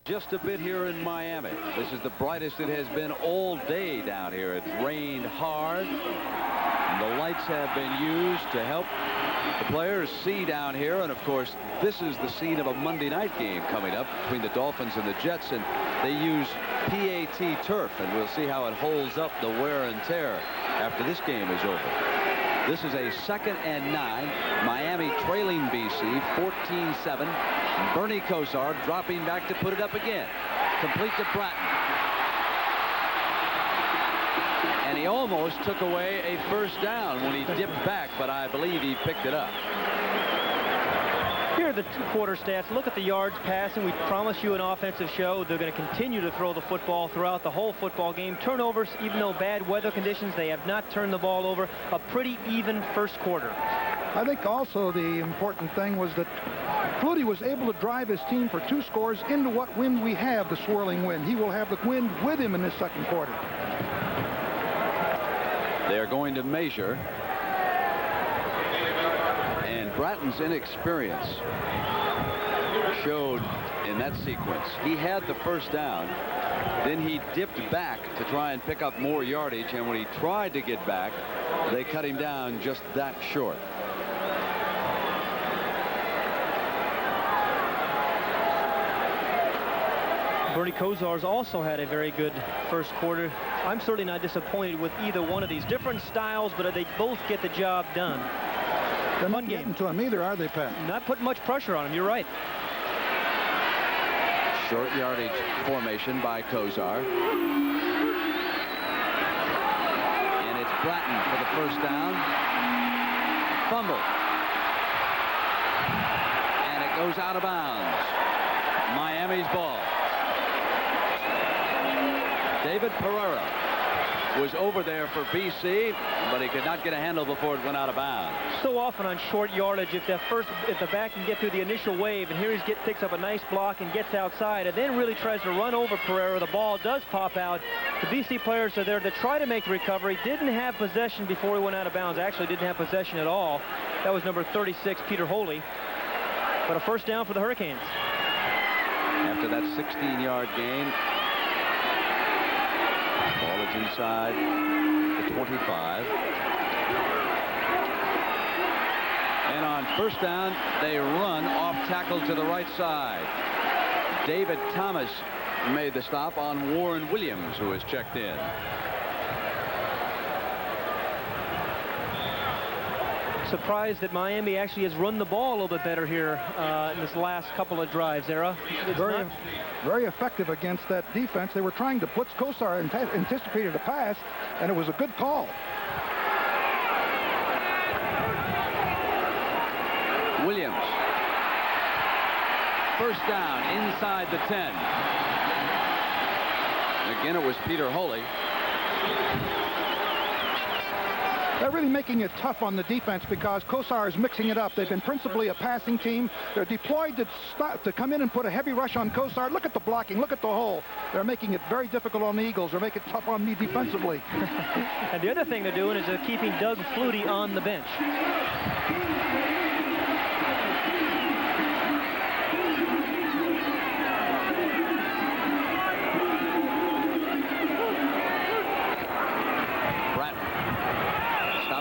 just a bit here in Miami. This is the brightest it has been all day down here. It rained hard. And the lights have been used to help the players see down here. And of course, this is the scene of a Monday night game coming up between the Dolphins and the Jets. And they use PAT turf. And we'll see how it holds up the wear and tear after this game is over. This is a 2nd and 9. Miami trailing BC 14-7. Bernie Kosar dropping back to put it up again. Complete to Bratton. And he almost took away a first down when he dipped back, but I believe he picked it up. Here are the quarter stats. Look at the yards passing. We promise you an offensive show. They're going to continue to throw the football throughout the whole football game. Turnovers, even though bad weather conditions, they have not turned the ball over. A pretty even first quarter. I think also the important thing was that Flutie was able to drive his team for 2 scores into what wind we have, the swirling wind. He will have the wind with him in this second quarter. They're going to measure. And Bratton's inexperience showed in that sequence. He had the first down. Then he dipped back to try and pick up more yardage. And when he tried to get back, they cut him down just that short. Bernie Kosar's also had a very good first quarter. I'm certainly not disappointed with either one of these. Different styles, but they both get the job done. They're not getting to him either, are they, Pat? Not putting much pressure on him. You're right. Short yardage formation by Kosar. And it's Bratton for the first down. Fumble. And it goes out of bounds. Miami's ball. David Pereira was over there for BC, but he could not get a handle before it went out of bounds. So often on short yardage, if the back can get through the initial wave, and here he picks up a nice block and gets outside, and then really tries to run over Pereira, the ball does pop out. The BC players are there to try to make the recovery. Didn't have possession before he went out of bounds. Actually didn't have possession at all. That was number 36, Peter Holy. But a first down for the Hurricanes. After that 16-yard gain, ball is inside the 25. And on first down, they run off tackle to the right side. David Thomas made the stop on Warren Williams, who has checked in. Surprised that Miami actually has run the ball a little bit better here in this last couple of drives, Era. Very effective against that defense. They were trying to blitz Kosar and anticipated a pass, and it was a good call. Williams. First down inside the 10. Again, it was Peter Holy. They're really making it tough on the defense because Kosar is mixing it up. They've been principally a passing team. They're deployed to come in and put a heavy rush on Kosar. Look at the blocking. Look at the hole. They're making it very difficult on the Eagles. They're making it tough on me defensively. And the other thing they're doing is they're keeping Doug Flutie on the bench.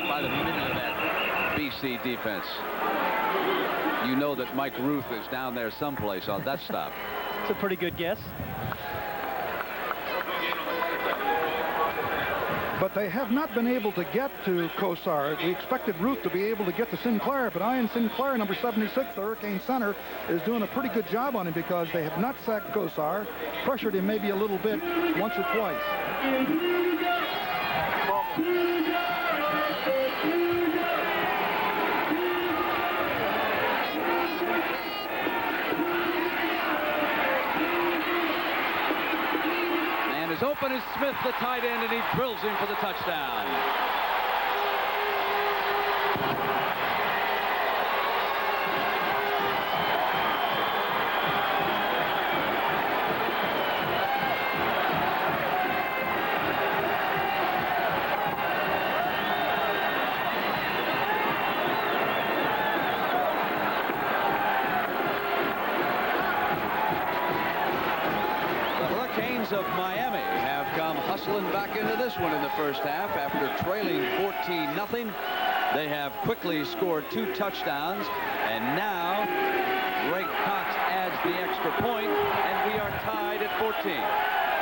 By the middle of that BC defense. You know that Mike Ruth is down there someplace on that stop. It's a pretty good guess. But they have not been able to get to Kosar. We expected Ruth to be able to get to Sinclair, but Ian Sinclair, number 76, the Hurricane center, is doing a pretty good job on him because they have not sacked Kosar, pressured him maybe a little bit once or twice. Is open is Smith, the tight end, and he drills him for the touchdown. Hurricanes of Miami have come hustling back into this one in the first half after trailing 14-0. They have quickly scored 2 touchdowns, and now Greg Cox adds the extra point, and we are tied at 14.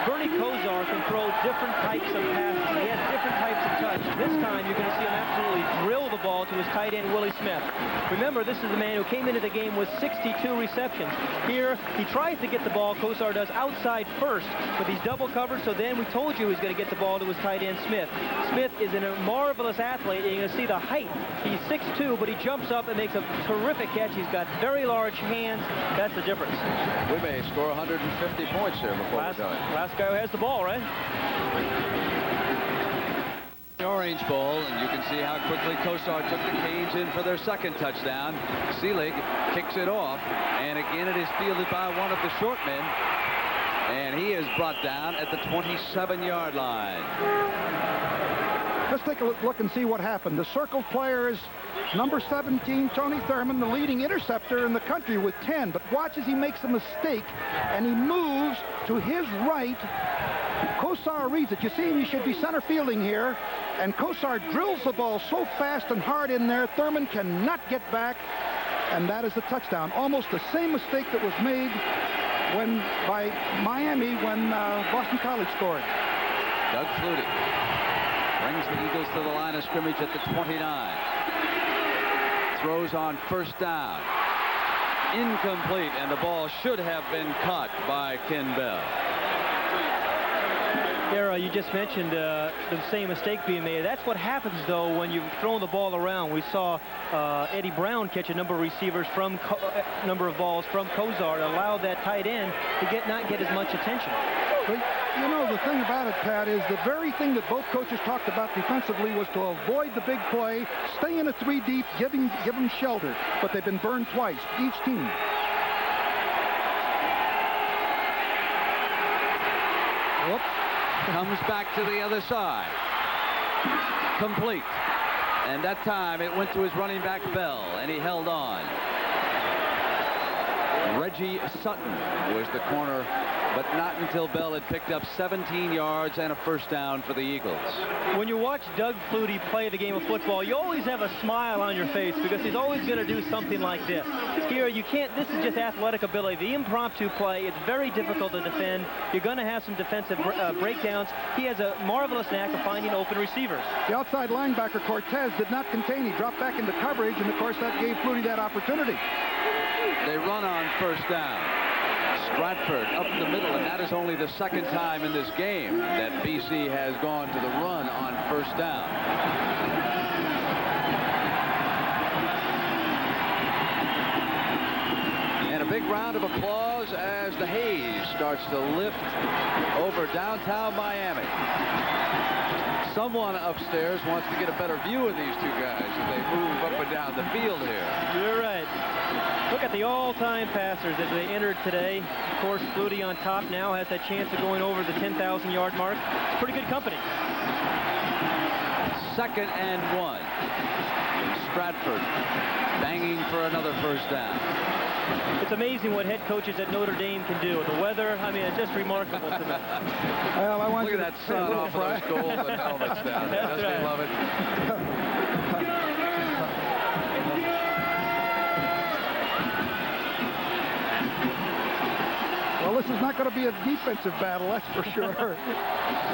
Bernie Kosar can throw different types of passes. He has different types of touch. This time you're going to see him absolutely drill the ball to his tight end, Willie Smith. Remember, this is the man who came into the game with 62 receptions. Here, he tries to get the ball, Kosar does, outside first, but he's double covered, so then we told you he was going to get the ball to his tight end, Smith. Smith is a marvelous athlete, and you're going to see the height. He's 6'2", but he jumps up and makes a terrific catch. He's got very large hands. That's the difference. We may score 150 points here before we're done. Last guy who has the ball, right? The Orange Bowl, and you can see how quickly Kosar took the Canes in for their second touchdown. Seelig kicks it off, and again it is fielded by one of the short men, and he is brought down at the 27-yard line. Let's take a look and see what happened. The circled player is number 17, Tony Thurman, the leading interceptor in the country with 10. But watch as he makes a mistake, and he moves to his right. Kosar reads it. You see, he should be center fielding here, and Kosar drills the ball so fast and hard in there, Thurman cannot get back, and that is the touchdown. Almost the same mistake that was made by Miami when Boston College scored. Doug Flutie brings the Eagles to the line of scrimmage at the 29. Throws on first down. Incomplete, and the ball should have been caught by Ken Bell. There, you just mentioned the same mistake being made. That's what happens, though, when you've thrown the ball around. We saw Eddie Brown catch a number of receivers from number of balls from Kosar to allow that tight end to not get as much attention. But, you know, the thing about it, Pat, is the very thing that both coaches talked about defensively was to avoid the big play, stay in a 3 deep, give them shelter. But they've been burned twice, each team. Whoops. Comes back to the other side. Complete. And that time it went to his running back Bell, and he held on. Reggie Sutton was the corner, but not until Bell had picked up 17 yards and a first down for the Eagles. When you watch Doug Flutie play the game of football, you always have a smile on your face because he's always going to do something like this. Here, you can't, this is just athletic ability. The impromptu play, it's very difficult to defend. You're going to have some defensive breakdowns. He has a marvelous knack of finding open receivers. The outside linebacker, Cortez, did not contain. He dropped back into coverage, and of course that gave Flutie that opportunity. They run on first down. Stratford up the middle, and that is only the second time in this game that BC has gone to the run on first down. And a big round of applause as the haze starts to lift over downtown Miami. Someone upstairs wants to get a better view of these two guys as they move up and down the field here. You're right. Look at the all-time passers as they entered today. Of course, Flutie on top now has that chance of going over the 10,000-yard mark. It's pretty good company. 2nd and 1. Stratford banging for another first down. It's amazing what head coaches at Notre Dame can do. The weather, I mean, it's just remarkable to me. Well, I want Look at that sun off of those golden helmets down there. Doesn't he love it? Well, this is not going to be a defensive battle, that's for sure.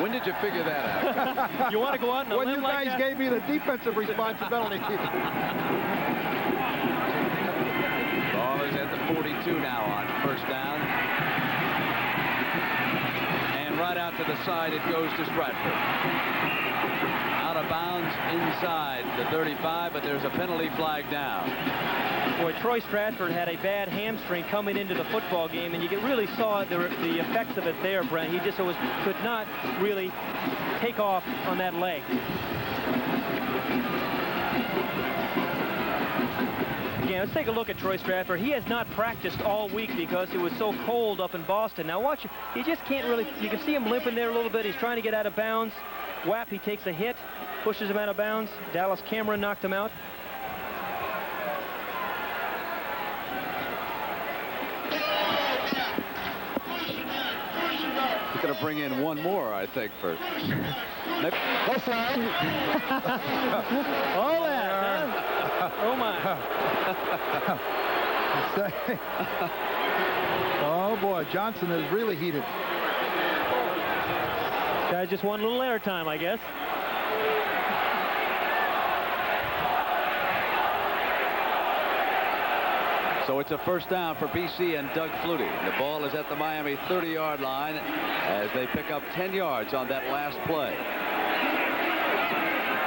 When did you figure that out? You want to go out and when you guys gave me the defensive responsibility. Ball is at the 42 now on first down. And right out to the side it goes to Stratford. Out of bounds inside the 35, but there's a penalty flag down. Boy, Troy Stratford had a bad hamstring coming into the football game, and you really saw the effects of it there, Brent. He just could not really take off on that leg. Again, let's take a look at Troy Stratford. He has not practiced all week because it was so cold up in Boston. Now watch, he just can't really, you can see him limping there a little bit. He's trying to get out of bounds. Whap, he takes a hit, pushes him out of bounds. Dallas Cameron knocked him out. going to bring in one more, I think, for... Go slide. All that, huh? Oh, my. Oh, boy, Johnson is really heated. Guys just want a little airtime, I guess. So it's a first down for BC and Doug Flutie. The ball is at the Miami 30-yard line as they pick up 10 yards on that last play.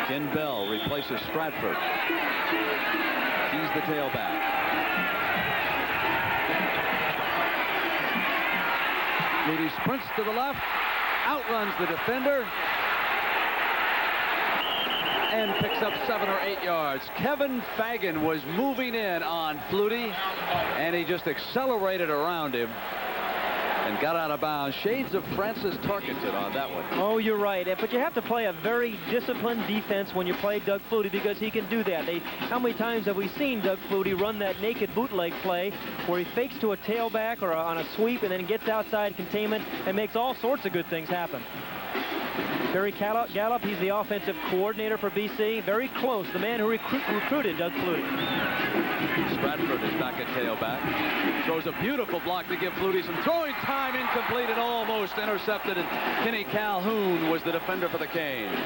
Ken Bell replaces Stratford. He's the tailback. Flutie sprints to the left, outruns the defender, and picks up 7 or 8 yards. Kevin Fagan was moving in on Flutie, and he just accelerated around him and got out of bounds. Shades of Francis Tarkenton on that one. Oh, you're right. But you have to play a very disciplined defense when you play Doug Flutie, because he can do that. How many times have we seen Doug Flutie run that naked bootleg play where he fakes to a tailback or on a sweep and then gets outside containment and makes all sorts of good things happen. Barry Gallup, he's the offensive coordinator for BC. Very close, the man who recruited Doug Flutie. Stratford is back at tailback. Throws a beautiful block to give Flutie some throwing time, incomplete and almost intercepted. And Kenny Calhoun was the defender for the Canes.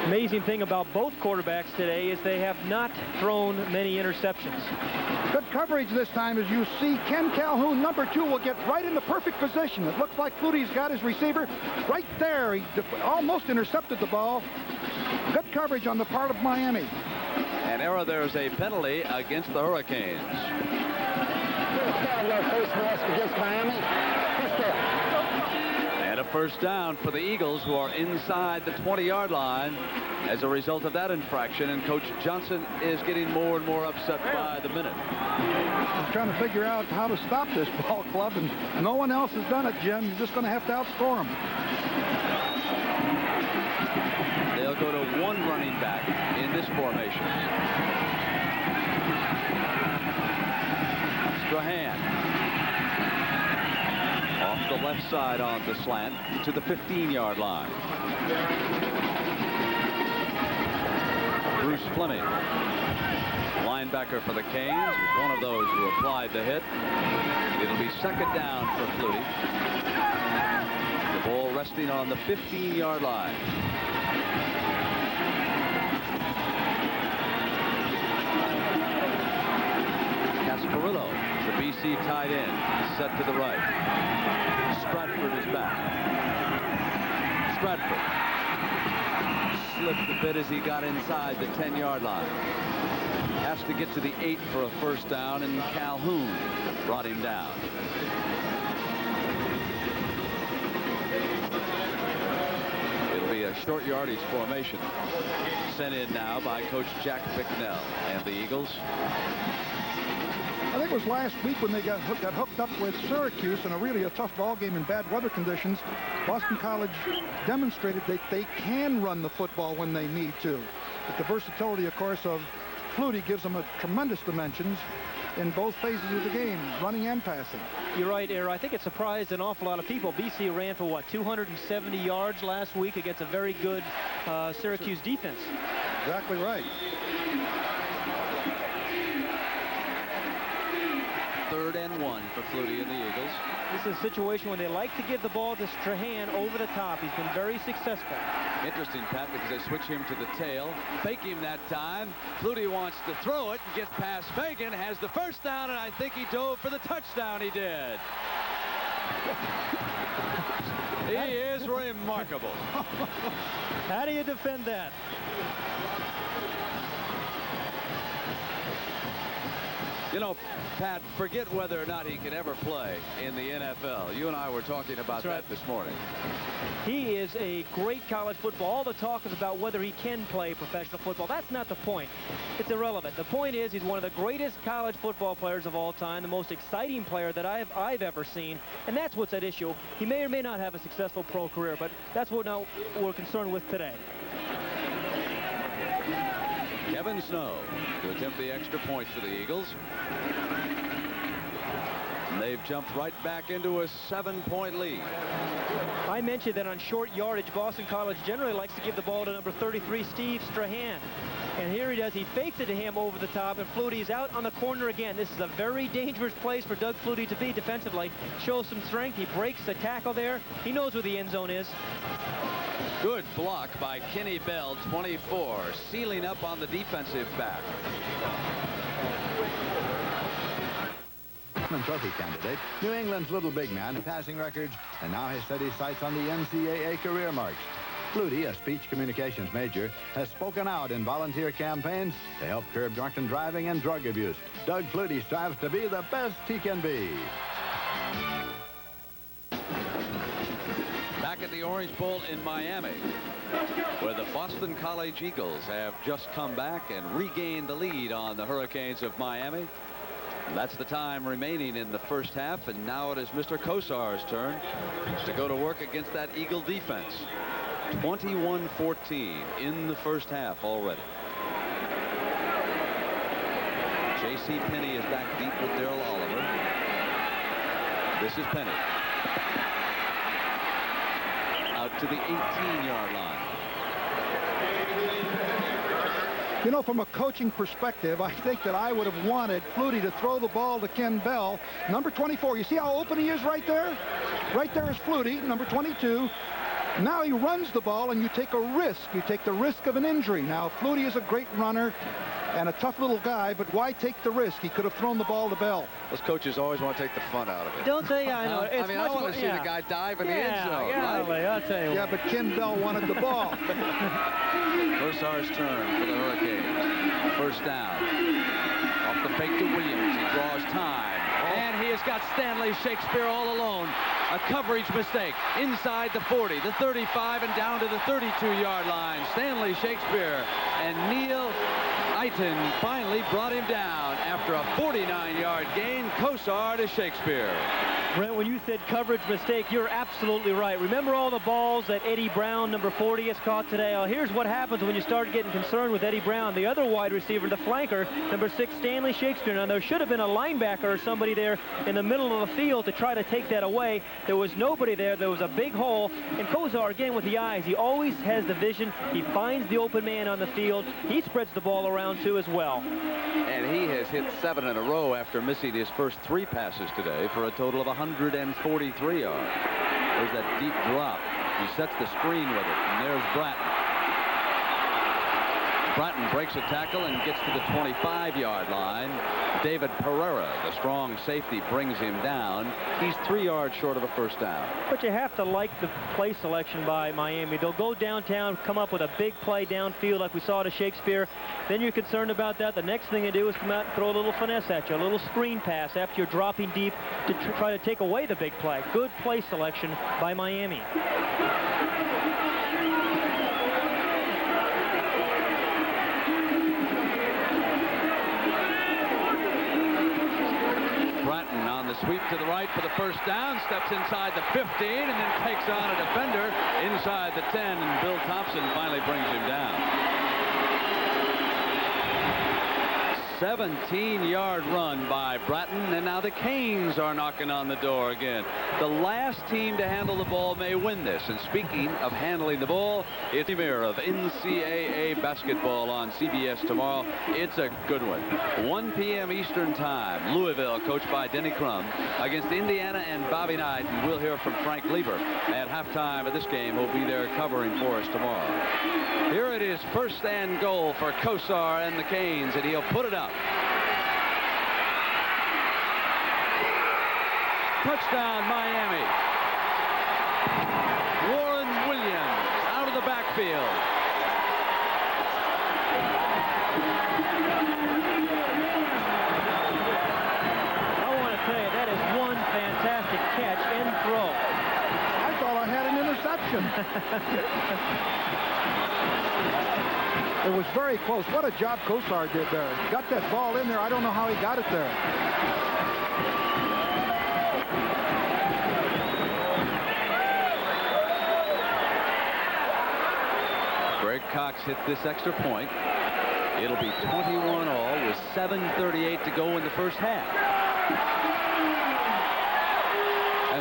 Amazing thing about both quarterbacks today is they have not thrown many interceptions. Good coverage this time, as you see. Ken Calhoun, number 2, will get right in the perfect position. It looks like Flutie's got his receiver right there. He almost intercepted the ball. Good coverage on the part of Miami. And error, there's a penalty against the Hurricanes. Against Miami. And a first down for the Eagles, who are inside the 20-yard line as a result of that infraction. And Coach Johnson is getting more and more upset by the minute. He's trying to figure out how to stop this ball club, and no one else has done it, Jim. You're just going to have to outscore them. They'll go to one running back in this formation. Strahan off the left side on the slant to the 15-yard line. Bruce Fleming, linebacker for the Canes, was one of those who applied the hit. It'll be second down for Flutie. The ball resting on the 15-yard line. Casparillo, the BC tight end, set to the right. Stratford is back. Stratford slipped a bit as he got inside the 10-yard line. Has to get to the 8 for a first down, and Calhoun brought him down. It'll be a short yardage formation sent in now by Coach Jack Bicknell and the Eagles. I think it was last week when they got hooked up with Syracuse in a really tough ball game in bad weather conditions. Boston College demonstrated that they can run the football when they need to. But the versatility, of course, of Flutie gives them a tremendous dimensions in both phases of the game, running and passing. You're right, Era. I think it surprised an awful lot of people. BC ran for, what, 270 yards last week against a very good Syracuse defense. Exactly right. 3rd and 1 for Flutie and the Eagles. This is a situation where they like to give the ball to Strahan over the top. He's been very successful. Interesting, Pat, because they switch him to the tail. Fake him that time. Flutie wants to throw it and gets past Fagan. Has the first down, and I think he dove for the touchdown. He did. He is remarkable. How do you defend that? You know, Pat, forget whether or not he can ever play in the NFL. You and I were talking about that this morning. He is a great college football. All the talk is about whether he can play professional football. That's not the point. It's irrelevant. The point is he's one of the greatest college football players of all time, the most exciting player that I've ever seen, and that's what's at issue. He may or may not have a successful pro career, but that's what now we're concerned with today. Kevin Snow to attempt the extra point for the Eagles. And they've jumped right back into a 7-point lead. I mentioned that on short yardage, Boston College generally likes to give the ball to number 33, Steve Strahan. And here he does. He fakes it to him over the top, and Flutie is out on the corner again. This is a very dangerous place for Doug Flutie to be defensively. Shows some strength. He breaks the tackle there. He knows where the end zone is. Good block by Kenny Bell, 24, sealing up on the defensive back. Trophy candidate, New England's little big man in passing records, and now has set his sights on the NCAA career marks. Flutie, a speech communications major, has spoken out in volunteer campaigns to help curb drunken driving and drug abuse. Doug Flutie strives to be the best he can be. Back at the Orange Bowl in Miami, where the Boston College Eagles have just come back and regained the lead on the Hurricanes of Miami. That's the time remaining in the first half, and now it is Mr. Kosar's turn to go to work against that Eagle defense. 21-14 in the first half already. J.C. Penney is back deep with Darrell Oliver. This is Penney. Out to the 18-yard line. You know, from a coaching perspective, I think that I would have wanted Flutie to throw the ball to Ken Bell, number 24. You see how open he is right there? Right there is Flutie, number 22. Now he runs the ball, and you take a risk. You take the risk of an injury. Now, Flutie is a great runner and a tough little guy, but why take the risk? He could have thrown the ball to Bell. Those coaches always want to take the fun out of it. Don't they? I know. I mean, I want to see the guy dive in the end zone. Yeah, right? I'll tell you. Yeah, but Ken Bell wanted the ball. Kosar's turn for the Hurricanes. First down. Off the fake to Williams. He draws time. And he has got Stanley Shakespeare all alone. A coverage mistake inside the 40, the 35, and down to the 32-yard line. Stanley Shakespeare and Neil Eiton finally brought him down after a 49-yard gain. Kosar to Shakespeare. Brent, when you said coverage mistake, you're absolutely right. Remember all the balls that Eddie Brown, number 40, has caught today? Well, here's what happens when you start getting concerned with Eddie Brown. The other wide receiver, the flanker, number 6, Stanley Shakespeare. Now, there should have been a linebacker or somebody there in the middle of the field to try to take that away. There was nobody there. There was a big hole. And Kosar, again, with the eyes, he always has the vision. He finds the open man on the field. He spreads the ball around, too, as well. And he has hit 7 in a row after missing his first 3 passes today for a total of 143 yards. There's that deep drop. He sets the screen with it, and there's Bratton. Bratton breaks a tackle and gets to the 25-yard line. David Pereira, the strong safety, brings him down. He's 3 yards short of a first down. But you have to like the play selection by Miami. They'll go downtown, come up with a big play downfield like we saw to Shakespeare. Then you're concerned about that. The next thing they do is come out and throw a little finesse at you, a little screen pass after you're dropping deep to try to take away the big play. Good play selection by Miami. Bratton on the sweep to the right for the first down, steps inside the 15 and then takes on a defender inside the 10, and Bill Thompson finally brings him down. 17-yard run by Bratton, and now the Canes are knocking on the door again. The last team to handle the ball may win this. And speaking of handling the ball, it's the premiere of NCAA basketball on CBS tomorrow. It's a good one. 1 p.m. Eastern Time. Louisville, coached by Denny Crum, against Indiana and Bobby Knight. And we'll hear from Frank Lieber at halftime of this game. He'll be there covering for us tomorrow. Here it is, first and goal for Kosar and the Canes, and he'll put it up. Touchdown, Miami. Warren Williams out of the backfield. I want to tell you, that is one fantastic catch and throw. I thought I had an interception. It was very close. What a job Kosar did there. Got that ball in there. I don't know how he got it there. Greg Cox hit this extra point. It'll be 21 all with 7:38 to go in the first half.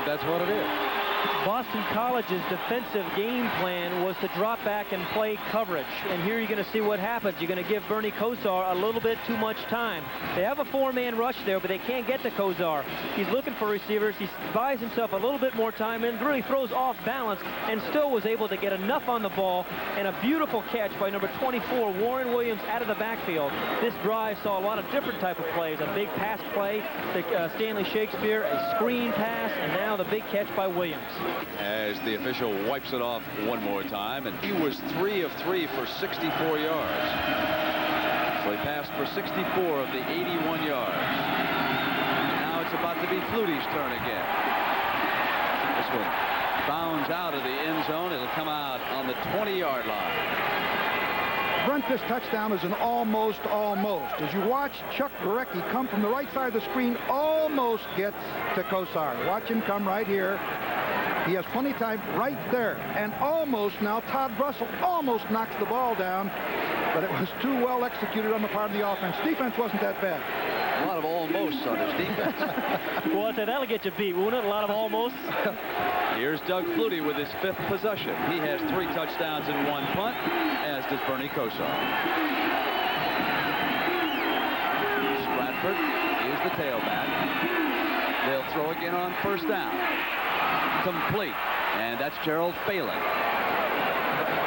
And that's what it is. Boston College's defensive game plan was to drop back and play coverage. And here you're going to see what happens. You're going to give Bernie Kosar a little bit too much time. They have a 4-man rush there, but they can't get to Kosar. He's looking for receivers. He buys himself a little bit more time and really throws off balance and still was able to get enough on the ball. And a beautiful catch by number 24, Warren Williams, out of the backfield. This drive saw a lot of different type of plays. A big pass play to Stanley Shakespeare, a screen pass, and now the big catch by Williams. As the official wipes it off one more time, and he was 3 of 3 for 64 yards. So he passed for 64 of the 81 yards. Now it's about to be Flutie's turn again. This one bounds out of the end zone. It'll come out on the 20-yard line. Brent, this touchdown is an almost. As you watch Chuck Gorecki come from the right side of the screen, almost gets to Kosar. Watch him come right here. He has plenty of time right there. And almost now, Todd Russell almost knocks the ball down, but it was too well executed on the part of the offense. Defense wasn't that bad. A lot of almosts on his defense. Well, I'll tell you, that'll get you beat, won't it? A lot of almost. Here's Doug Flutie with his 5th possession. He has 3 touchdowns and 1 punt, as does Bernie Kosar. Stratford is the tailback. They'll throw again on first down. Complete, and that's Gerald Phelan,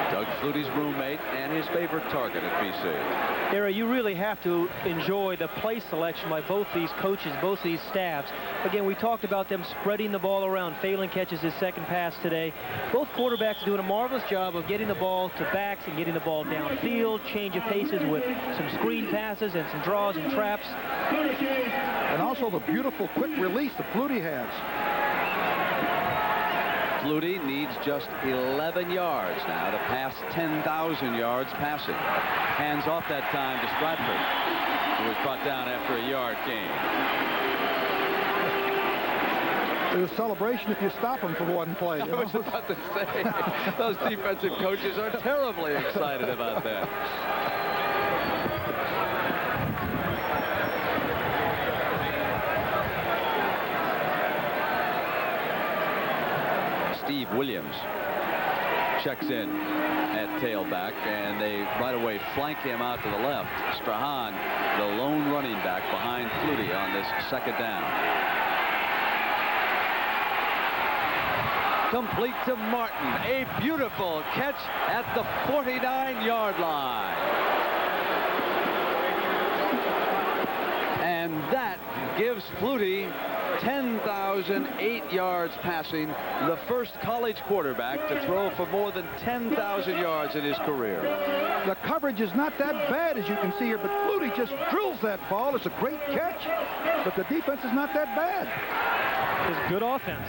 Doug Flutie's roommate and his favorite target at BC. Era, you really have to enjoy the play selection by both these coaches, both these staffs. Again, we talked about them spreading the ball around. Phelan catches his 2nd pass today. Both quarterbacks doing a marvelous job of getting the ball to backs and getting the ball downfield, change of paces with some screen passes and some draws and traps. And also the beautiful quick release that Flutie has. Flutie needs just 11 yards now to pass 10,000 yards passing. Hands off that time to Stratford, who was brought down after a yard gain. There's a celebration if you stop him for one play. I was about to say, those defensive coaches are terribly excited about that. Steve Williams checks in at tailback, and they right away flank him out to the left. Strahan, the lone running back behind Flutie on this 2nd down. Complete to Martin. A beautiful catch at the 49-yard line. And that gives Flutie 10,008 yards passing, the first college quarterback to throw for more than 10,000 yards in his career. The coverage is not that bad, as you can see here, but Flutie just drills that ball. It's a great catch, but the defense is not that bad. It's good offense.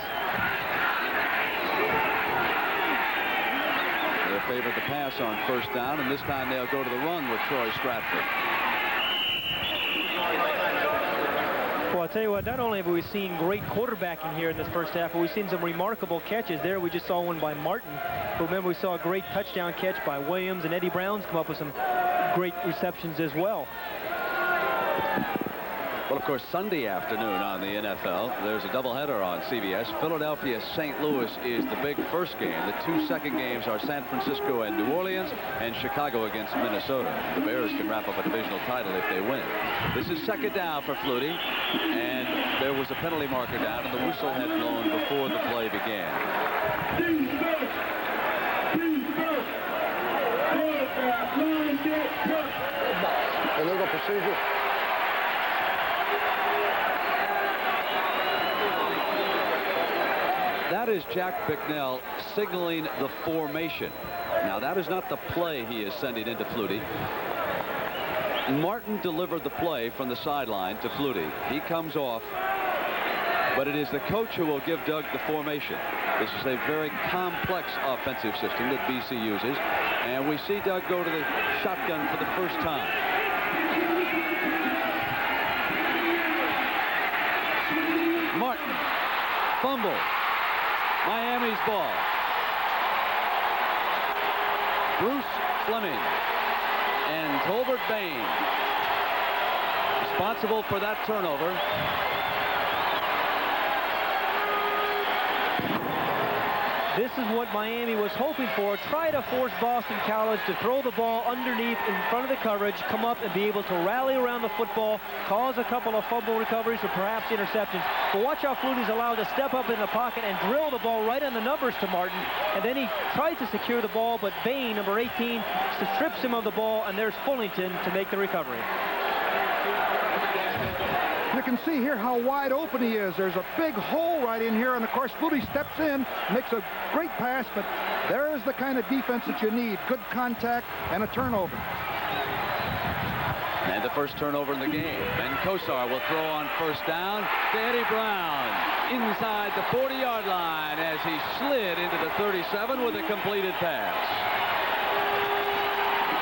They'll favor the pass on first down, and this time they'll go to the run with Troy Stratford. Well, I'll tell you what, not only have we seen great quarterbacking here in this first half, but we've seen some remarkable catches. There we just saw one by Martin. But remember, we saw a great touchdown catch by Williams, and Eddie Brown's come up with some great receptions as well. Well, of course, Sunday afternoon on the NFL, there's a doubleheader on CBS. Philadelphia St. Louis is the big first game. The 2 second games are San Francisco and New Orleans, and Chicago against Minnesota. The Bears can wrap up a divisional title if they win. This is 2nd down for Flutie, and there was a penalty marker down, and the whistle had blown before the play began. Illegal procedure. That is Jack Bicknell signaling the formation. Now, that is not the play he is sending into Flutie. Martin delivered the play from the sideline to Flutie. He comes off, but it is the coach who will give Doug the formation. This is a very complex offensive system that BC uses, and we see Doug go to the shotgun for the first time. Martin, fumble. Miami's ball. Bruce Fleming and Tolbert Bain responsible for that turnover. This is what Miami was hoping for. Try to force Boston College to throw the ball underneath in front of the coverage, come up and be able to rally around the football, cause a couple of fumble recoveries or perhaps interceptions. But watch how Flutie's allowed to step up in the pocket and drill the ball right on the numbers to Martin. And then he tries to secure the ball, but Bain, number 18, strips him of the ball, and there's Fullington to make the recovery. You can see here how wide open he is. There's a big hole right in here, and of course Flutie steps in, makes a great pass, but there's the kind of defense that you need. Good contact and a turnover. And the first turnover in the game. And Kosar will throw on first down to Eddie Brown inside the 40-yard line as he slid into the 37 with a completed pass.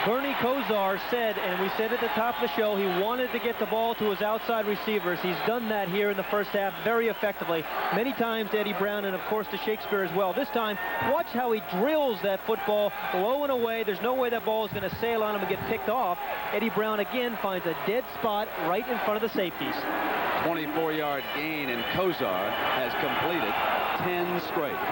Bernie Kosar said, and we said at the top of the show, he wanted to get the ball to his outside receivers. He's done that here in the first half very effectively. Many times to Eddie Brown and, of course, to Shakespeare as well. This time, watch how he drills that football low and away. There's no way that ball is going to sail on him and get picked off. Eddie Brown, again, finds a dead spot right in front of the safeties. 24-yard gain, and Kosar has completed 10 straight.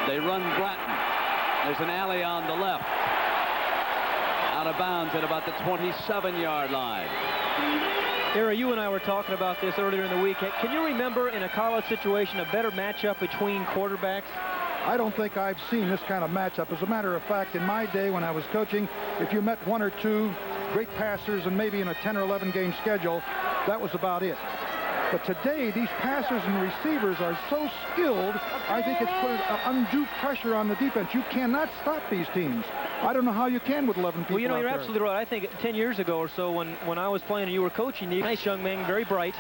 They run Bratton. There's an alley on the left. Out of bounds at about the 27-yard line. Era, you and I were talking about this earlier in the week. Can you remember in a college situation a better matchup between quarterbacks? I don't think I've seen this kind of matchup. As a matter of fact, in my day when I was coaching, if you met one or two great passers and maybe in a 10 or 11 game schedule, that was about it. But today, these passers and receivers are so skilled, I think it's put undue pressure on the defense. You cannot stop these teams. I don't know how you can with 11 people. Well, you know, out you're there. absolutely right. I think 10 years ago or so when I was playing and you were coaching, nice young man, very bright.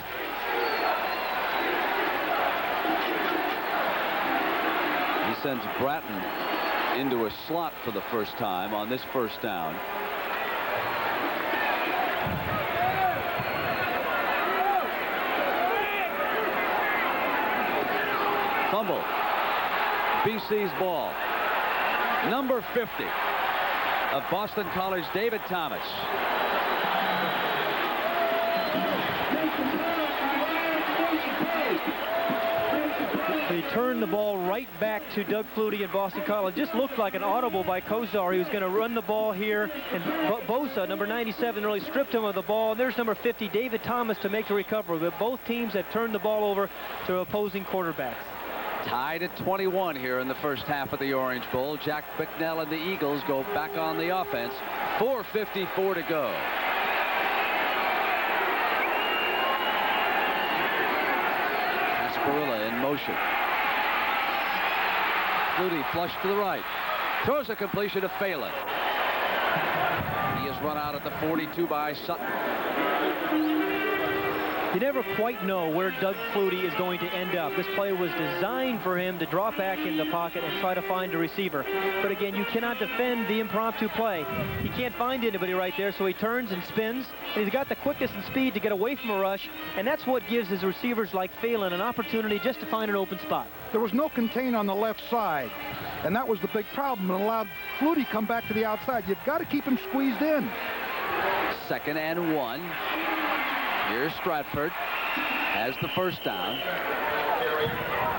He sends Bratton into a slot for the first time on this first down. Fumble. BC's ball. Number 50 of Boston College, David Thomas. He turned the ball right back to Doug Flutie in Boston College. Just looked like an audible by Kosar. He was going to run the ball here, and Bosa, number 97, really stripped him of the ball. There's number 50, David Thomas, to make the recovery. But both teams have turned the ball over to opposing quarterbacks. Tied at 21 here in the first half of the Orange Bowl. Jack Bicknell and the Eagles go back on the offense. 4:54 to go. Asparilla in motion. Flutie flush to the right. Throws a completion to Phelan. He is run out at the 42 by Sutton. You never quite know where Doug Flutie is going to end up. This play was designed for him to drop back in the pocket and try to find a receiver. But again, you cannot defend the impromptu play. He can't find anybody right there, so he turns and spins. And he's got the quickness and speed to get away from a rush, and that's what gives his receivers like Phelan an opportunity just to find an open spot. There was no contain on the left side, and that was the big problem. It allowed Flutie come back to the outside. You've got to keep him squeezed in. 2nd and 1. Here's Stratford. Has the first down.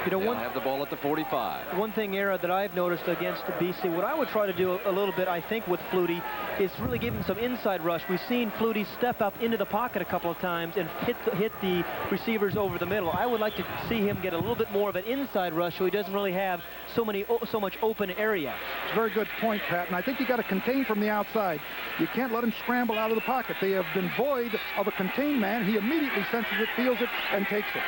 You know, They'll have the ball at the 45. One thing, Era, that I've noticed against the BC, what I would try to do a little bit, I think, with Flutie, is really give him some inside rush. We've seen Flutie step up into the pocket a couple of times and hit the receivers over the middle. I would like to see him get a little bit more of an inside rush so he doesn't really have so much open area. It's a very good point, Pat, and I think you got to contain from the outside. You can't let him scramble out of the pocket. They have been void of a contained man. He immediately senses it, feels it, and takes it.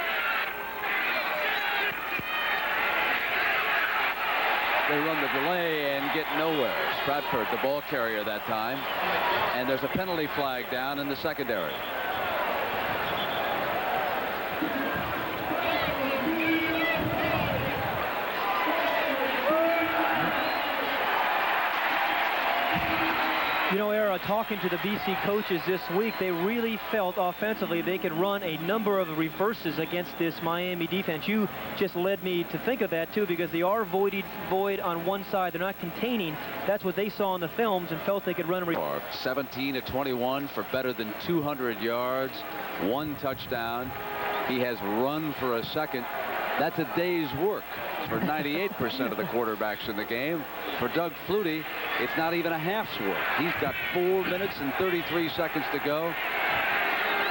They run the delay and get nowhere. Stratford, the ball carrier that time. And there's a penalty flag down in the secondary. You know, Era, talking to the BC coaches this week, they really felt offensively they could run a number of reverses against this Miami defense. You just led me to think of that, too, because they are void on one side. They're not containing. That's what they saw in the films and felt they could run a reverse. 17 to 21 for better than 200 yards, 1 touchdown. he has run for a second. That's a day's work for 98% of the quarterbacks in the game. For Doug Flutie, it's not even a half's work. He's got 4 minutes and 33 seconds to go,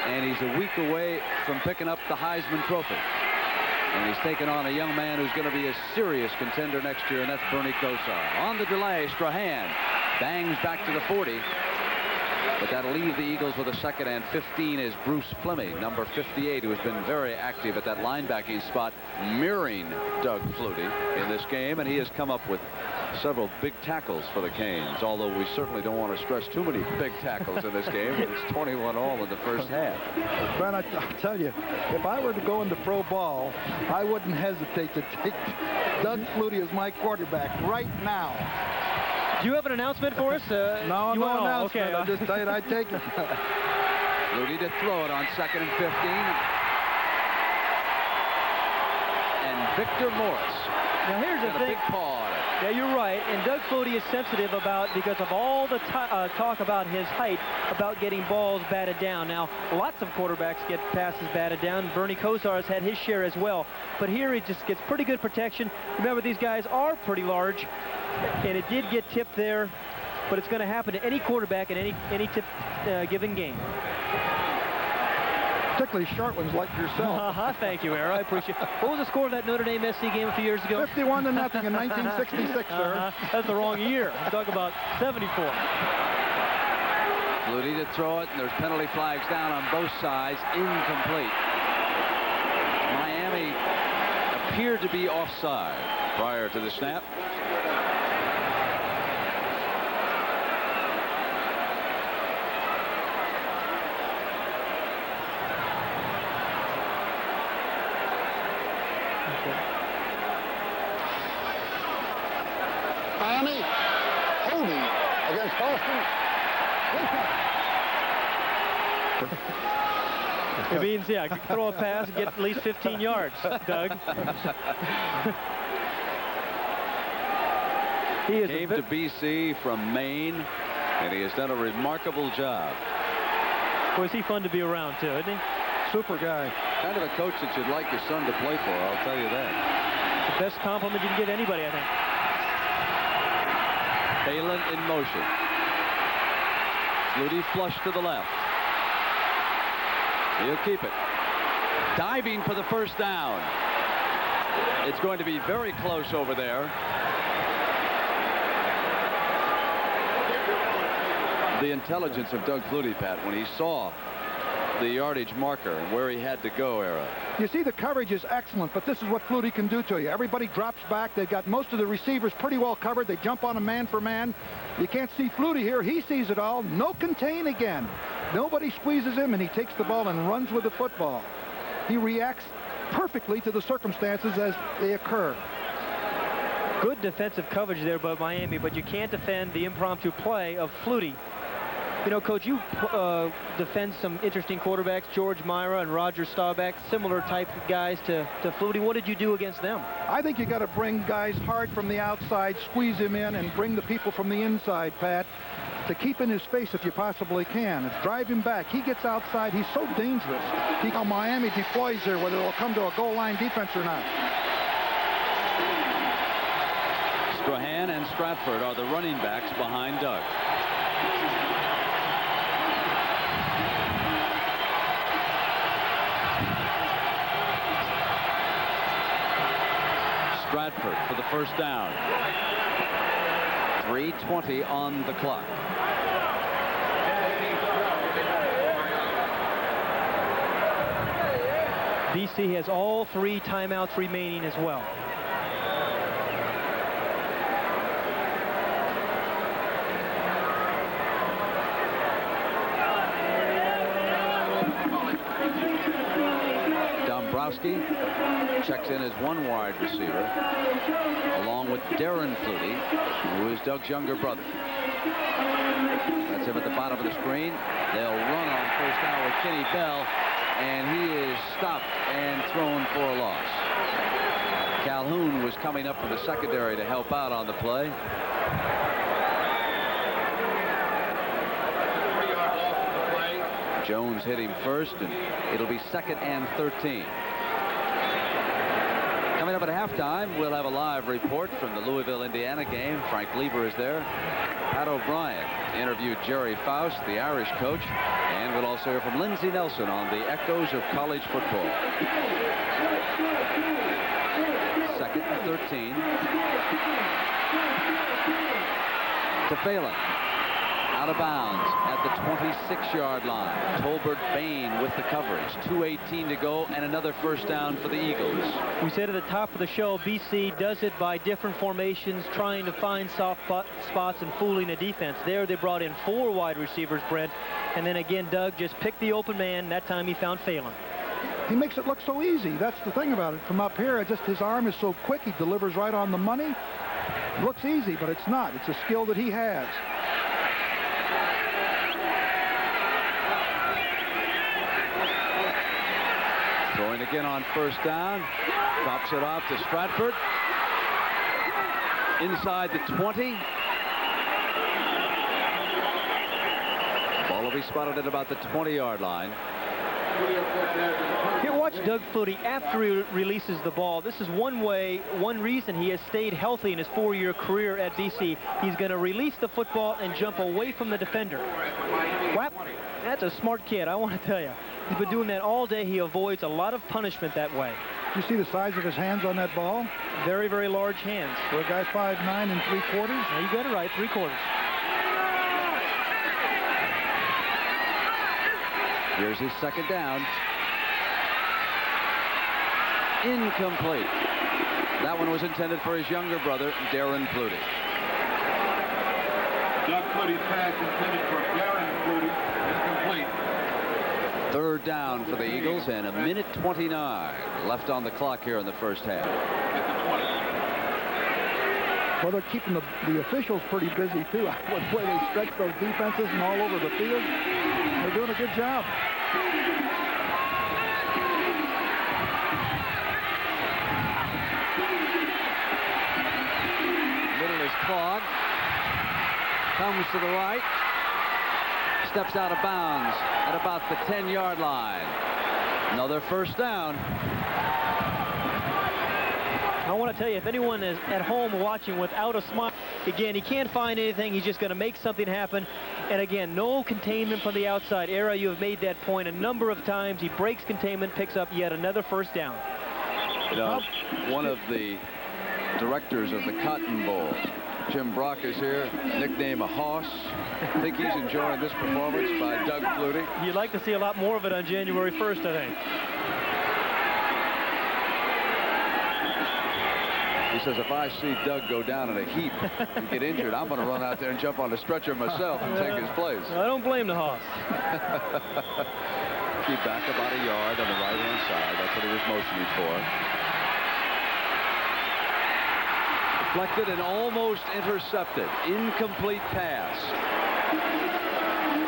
and he's a week away from picking up the Heisman Trophy. And he's taking on a young man who's going to be a serious contender next year, and that's Bernie Kosar. On the delay, Strahan bangs back to the 40. But that'll leave the Eagles with a 2nd and 15 is Bruce Fleming, number 58, who has been very active at that linebacking spot, mirroring Doug Flutie in this game. And he has come up with several big tackles for the Canes, although we certainly don't want to stress too many big tackles in this game. It's 21 all in the first half. But I'll tell you, if I were to go into pro ball, I wouldn't hesitate to take Doug Flutie as my quarterback right now. Do you have an announcement for us? No, no announcement. Okay. I'll just tell you I'd take it. Flutie to throw it on 2nd and 15. And Victor Morris. Now here's the got a thing. big paw on it. Yeah, you're right. And Doug Flutie is sensitive because of all the talk about his height, about getting balls batted down. Now, lots of quarterbacks get passes batted down. Bernie Kosar has had his share as well. But here he just gets pretty good protection. Remember, these guys are pretty large. And it did get tipped there, but it's going to happen to any quarterback in any given game. Particularly short ones like yourself. Thank you, Era. I appreciate it. What was the score of that Notre Dame SC game a few years ago? 51-0 in 1966, sir. That's the wrong year. I'm talking about 74. Flutie to throw it, and there's penalty flags down on both sides. Incomplete. Miami appeared to be offside prior to the snap. Miami holding against Boston. It means, yeah, throw a pass and get at least 15 yards, Doug. He is Came to BC from Maine, and he has done a remarkable job. Was he fun to be around, too, isn't he? Super guy. Kind of a coach that you'd like your son to play for, I'll tell you that. It's the best compliment you can give anybody, I think. Palin in motion. Flutie flush to the left. He'll keep it. Diving for the first down. It's going to be very close over there. The intelligence of Doug Flutie, Pat, when he saw the yardage marker and where he had to go, Era. You see, the coverage is excellent, but this is what Flutie can do to you. Everybody drops back. They've got most of the receivers pretty well covered. They jump on a man for man. You can't see Flutie here. He sees it all. No contain again. Nobody squeezes him, and he takes the ball and runs with the football. He reacts perfectly to the circumstances as they occur. Good defensive coverage there by Miami, but you can't defend the impromptu play of Flutie. You know, Coach, you defend some interesting quarterbacks, George Myra and Roger Staubach, similar type of guys to Flutie. What did you do against them? I think you got to bring guys hard from the outside, squeeze him in, and bring the people from the inside, Pat, to keep in his face if you possibly can. Drive him back. He gets outside. He's so dangerous. See how Miami deploys there, whether it'll come to a goal line defense or not. Strahan and Stratford are the running backs behind Doug. Stratford for the first down. 3:20 on the clock. BC has all 3 timeouts remaining as well. Dombrowski checks in as one wide receiver, along with Darren Flutie, who is Doug's younger brother. That's him at the bottom of the screen. They'll run on first down with Kenny Bell, and he is stopped and thrown for a loss. Calhoun was coming up from the secondary to help out on the play. Jones hit him first, and it'll be 2nd and 13. Coming up at halftime, we'll have a live report from the Louisville, Indiana game. Frank Lieber is there. Pat O'Brien interviewed Jerry Faust, the Irish coach, and we'll also hear from Lindsey Nelson on the echoes of college football. 2nd and 13. To Phelan. Out of bounds at the 26-yard line. Tolbert Bain with the coverage. 2:18 to go and another first down for the Eagles. We said at the top of the show, BC does it by different formations, trying to find soft spots and fooling the defense. There they brought in 4 wide receivers, Brent, and then again Doug just picked the open man. That time he found Phelan. He makes it look so easy. That's the thing about it. From up here, his arm is so quick. He delivers right on the money. It looks easy, but it's not. It's a skill that he has. Throwing again on first down. Drops it off to Stratford. Inside the 20. Ball will be spotted at about the 20-yard line. Here, watch Doug Flutie after he releases the ball. This is one reason he has stayed healthy in his 4-year career at BC. He's going to release the football and jump away from the defender. Whap, that's a smart kid, I want to tell you. He's been doing that all day. He avoids a lot of punishment that way. You see the size of his hands on that ball? Very, very large hands. For a guy 5'9" and 3/4? Now you got it right, 3/4. Here's his second down. Incomplete. That one was intended for his younger brother, Darren Flutie. Doug Flutie's pass intended for Darren Flutie is complete. 3rd down for the Eagles and 1:29 left on the clock here in the first half. At the 20. Well, they're keeping the officials pretty busy, too. With the way they stretch those defenses and all over the field. They're doing a good job. Middle is clogged. Comes to the right. Steps out of bounds at about the 10-yard line. Another first down. I want to tell you, if anyone is at home watching without a smile, again, he can't find anything. He's just going to make something happen. And again, no containment from the outside. Era, you have made that point a number of times. He breaks containment, picks up yet another first down. You know, one of the directors of the Cotton Bowl, Jim Brock, is here, nickname a hoss. I think he's enjoying this performance by Doug Flutie. You'd like to see a lot more of it on January 1st, I think. He says, if I see Doug go down in a heap and get injured, I'm going to run out there and jump on the stretcher myself and take his place. I don't blame the hoss. Keep back about a yard on the right-hand side. That's what he was motioning for. Deflected and almost intercepted. Incomplete pass.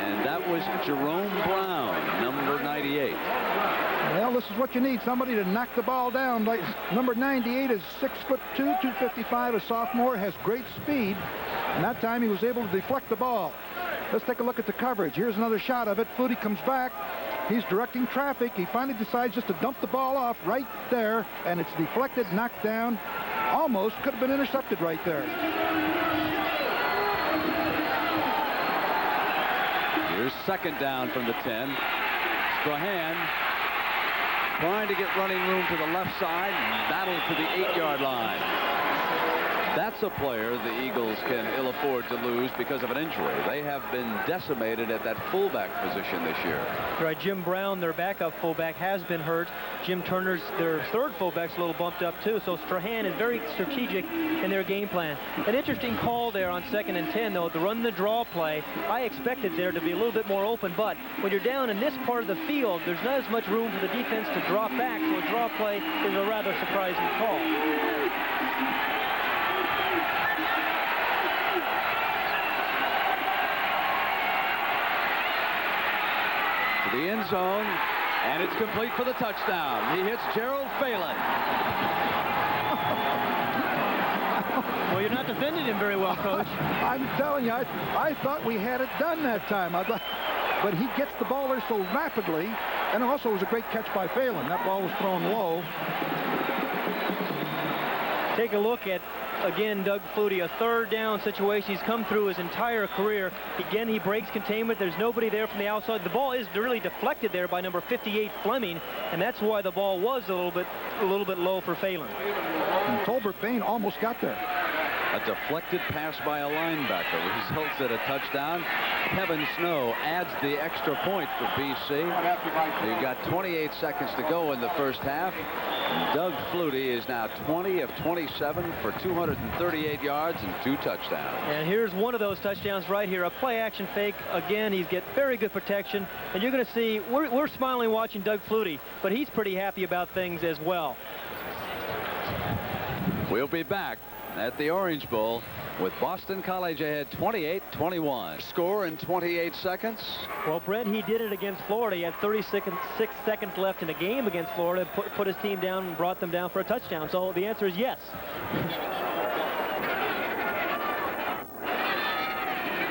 And that was Jerome Brown, number 98. Well, this is what you need, somebody to knock the ball down. Like number 98 is 6'2", 255, a sophomore, has great speed. And that time he was able to deflect the ball. Let's take a look at the coverage. Here's another shot of it. Flutie comes back. He's directing traffic. He finally decides just to dump the ball off right there, and it's deflected, knocked down. Almost could have been intercepted right there. Here's second down from the 10. Strahan trying to get running room to the left side, battle to the 8-yard line. That's a player the Eagles can ill afford to lose because of an injury. They have been decimated at that fullback position this year. Right, Jim Brown, their backup fullback, has been hurt. Jim Turner's, their third fullback's a little bumped up too. So Strahan is very strategic in their game plan. An interesting call there on 2nd and 10, though, to run the draw play. I expected there to be a little bit more open, but when you're down in this part of the field, there's not as much room for the defense to drop back. So a draw play is a rather surprising call. The end zone, and it's complete for the touchdown. He hits Gerald Phelan. Well, you're not defending him very well, Coach. I'm telling you, I thought we had it done that time. but he gets the ball there so rapidly, and also it was a great catch by Phelan. That ball was thrown low. Take a look at, again, Doug Flutie, a third down situation. He's come through his entire career. Again, he breaks containment. There's nobody there from the outside. The ball is really deflected there by number 58, Fleming, and that's why the ball was a little bit low for Phelan. And Tolbert Bain almost got there. A deflected pass by a linebacker results in a touchdown. Kevin Snow adds the extra point for BC. You've got 28 seconds to go in the first half. Doug Flutie is now 20 of 27 for 238 yards and 2 touchdowns. And here's one of those touchdowns right here, a play action fake. Again, he's get very good protection, and you're going to see we're smiling watching Doug Flutie, but he's pretty happy about things as well. We'll be back at the Orange Bowl with Boston College ahead 28-21. Score in 28 seconds. Well, Brett, he did it against Florida. He had 36 seconds left in the game against Florida, put his team down and brought them down for a touchdown. So the answer is yes.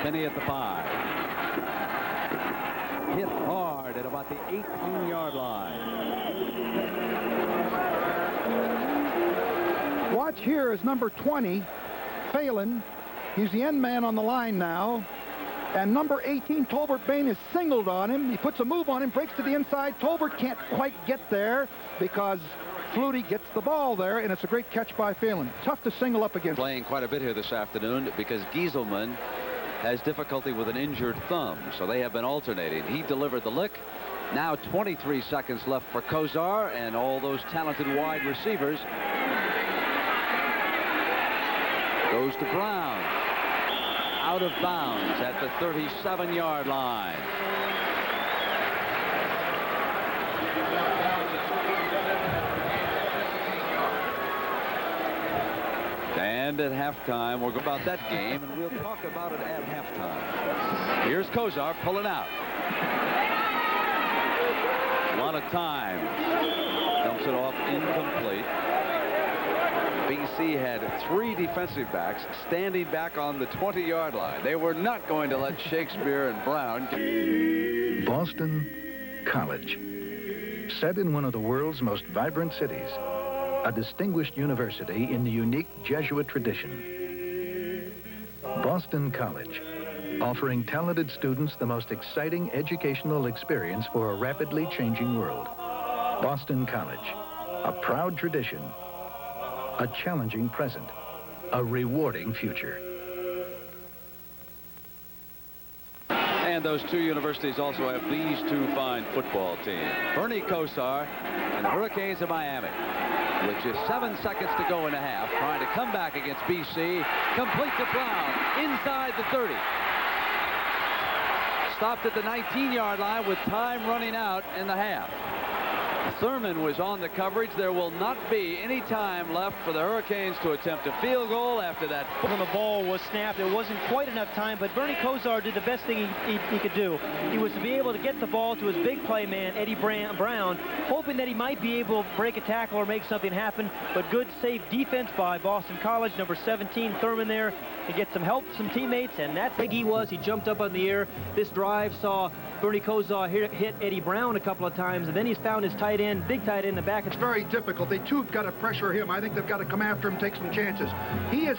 Penny at the 5. Hit hard at about the 18-yard line. Watch here is number 20, Phelan. He's the end man on the line now. And number 18, Tolbert Bain, is singled on him. He puts a move on him, breaks to the inside. Tolbert can't quite get there because Flutie gets the ball there, and it's a great catch by Phelan. Tough to single up against. Playing quite a bit here this afternoon because Gieselman has difficulty with an injured thumb, so they have been alternating. He delivered the lick. Now 23 seconds left for Kozar and all those talented wide receivers. Goes to Brown. Out of bounds at the 37-yard line. And at halftime, we'll go about that game, and we'll talk about it at halftime. Here's Kozar pulling out. A lot of time. Dumps it off incomplete. BC had 3 defensive backs standing back on the 20-yard line. They were not going to let Shakespeare and Brown. Boston College, set in one of the world's most vibrant cities, a distinguished university in the unique Jesuit tradition. Boston College, offering talented students the most exciting educational experience for a rapidly changing world. Boston College, a proud tradition, a challenging present, a rewarding future. And those 2 universities also have these 2 fine football teams. Bernie Kosar and the Hurricanes of Miami, with just 7 seconds to go in the half, trying to come back against BC. Complete to Brown, inside the 30. Stopped at the 19-yard line with time running out in the half. Thurman was on the coverage. There will not be any time left for the Hurricanes to attempt a field goal after that. When the ball was snapped, it wasn't quite enough time, but Bernie Kosar did the best thing he could do. He was to be able to get the ball to his big play man, Eddie Brown, hoping that he might be able to break a tackle or make something happen, but good, safe defense by Boston College. Number 17, Thurman there, to get some help, some teammates, and that's big he was. He jumped up on the air. This drive saw Bernie Kosar hit Eddie Brown a couple of times, and then he's found his tight end, big tight end in the back. It's very difficult. They too have got to pressure him. I think they've got to come after him, take some chances. He is